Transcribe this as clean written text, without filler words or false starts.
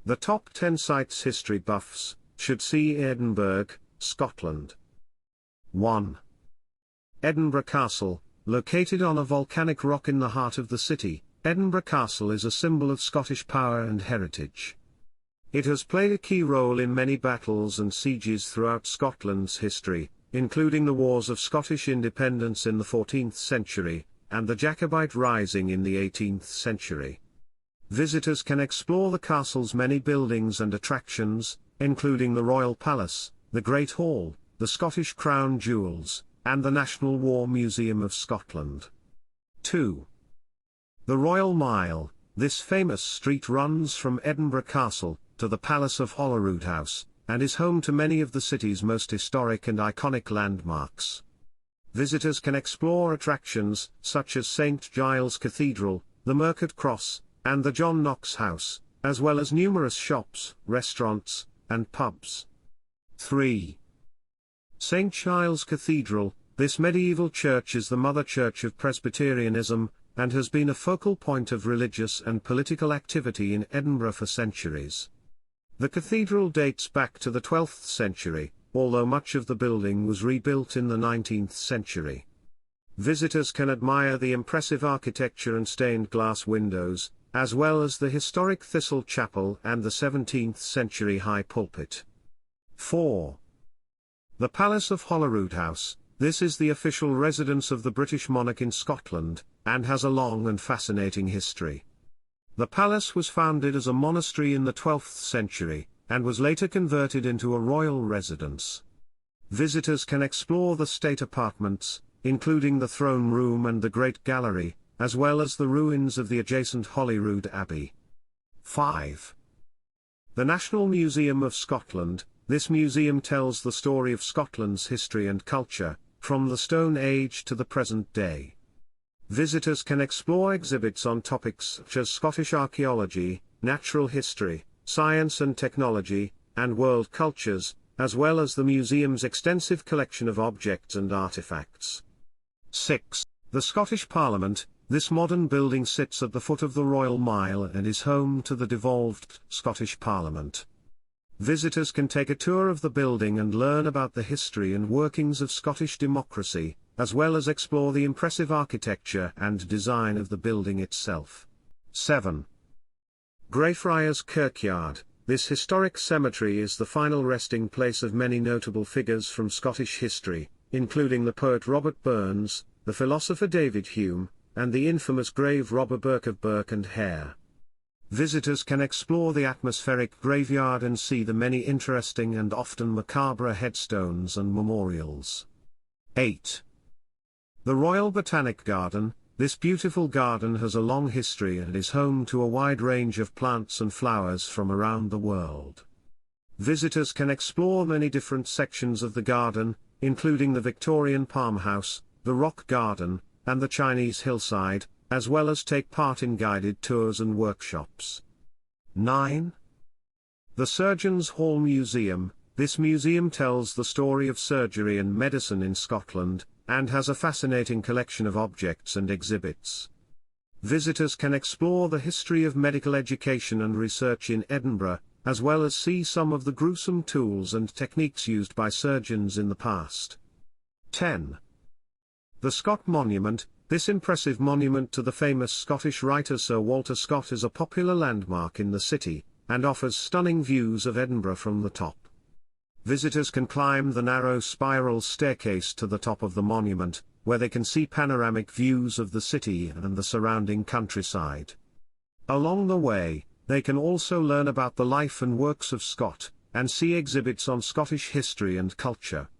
The top 10 sites history buffs should see Edinburgh, Scotland. 1. Edinburgh Castle, located on a volcanic rock in the heart of the city. Edinburgh Castle is a symbol of Scottish power and heritage. It has played a key role in many battles and sieges throughout Scotland's history, including the Wars of Scottish Independence in the 14th century, and the Jacobite Rising in the 18th century. Visitors can explore the castle's many buildings and attractions, including the Royal Palace, the Great Hall, the Scottish Crown Jewels, and the National War Museum of Scotland. 2. The Royal Mile. This famous street runs from Edinburgh Castle to the Palace of Holyroodhouse, and is home to many of the city's most historic and iconic landmarks. Visitors can explore attractions such as St Giles Cathedral, the Mercat Cross, and the John Knox House, as well as numerous shops, restaurants, and pubs. 3. St Giles Cathedral. This medieval church is the mother church of Presbyterianism, and has been a focal point of religious and political activity in Edinburgh for centuries. The cathedral dates back to the 12th century, although much of the building was rebuilt in the 19th century. Visitors can admire the impressive architecture and stained glass windows, as well as the historic Thistle Chapel and the 17th century high pulpit. 4. The Palace of Holyroodhouse. This is the official residence of the British monarch in Scotland, and has a long and fascinating history. The palace was founded as a monastery in the 12th century, and was later converted into a royal residence. Visitors can explore the state apartments, including the throne room and the Great Gallery, as well as the ruins of the adjacent Holyrood Abbey. 5. The National Museum of Scotland. This museum tells the story of Scotland's history and culture, from the Stone Age to the present day. Visitors can explore exhibits on topics such as Scottish archaeology, natural history, science and technology, and world cultures, as well as the museum's extensive collection of objects and artifacts. 6. The Scottish Parliament. This modern building sits at the foot of the Royal Mile and is home to the devolved Scottish Parliament. Visitors can take a tour of the building and learn about the history and workings of Scottish democracy, as well as explore the impressive architecture and design of the building itself. 7. Greyfriars Kirkyard. This historic cemetery is the final resting place of many notable figures from Scottish history, including the poet Robert Burns, the philosopher David Hume, and the infamous grave robber Burke of Burke and Hare. Visitors can explore the atmospheric graveyard and see the many interesting and often macabre headstones and memorials. 8. The Royal Botanic Garden. This beautiful garden has a long history and is home to a wide range of plants and flowers from around the world. Visitors can explore many different sections of the garden, including the Victorian Palmhouse, the Rock Garden, and the Chinese hillside, as well as take part in guided tours and workshops. 9. The Surgeons' Hall Museum. This museum tells the story of surgery and medicine in Scotland, and has a fascinating collection of objects and exhibits. Visitors can explore the history of medical education and research in Edinburgh, as well as see some of the gruesome tools and techniques used by surgeons in the past. 10. The Scott Monument. This impressive monument to the famous Scottish writer Sir Walter Scott is a popular landmark in the city, and offers stunning views of Edinburgh from the top. Visitors can climb the narrow spiral staircase to the top of the monument, where they can see panoramic views of the city and the surrounding countryside. Along the way, they can also learn about the life and works of Scott, and see exhibits on Scottish history and culture.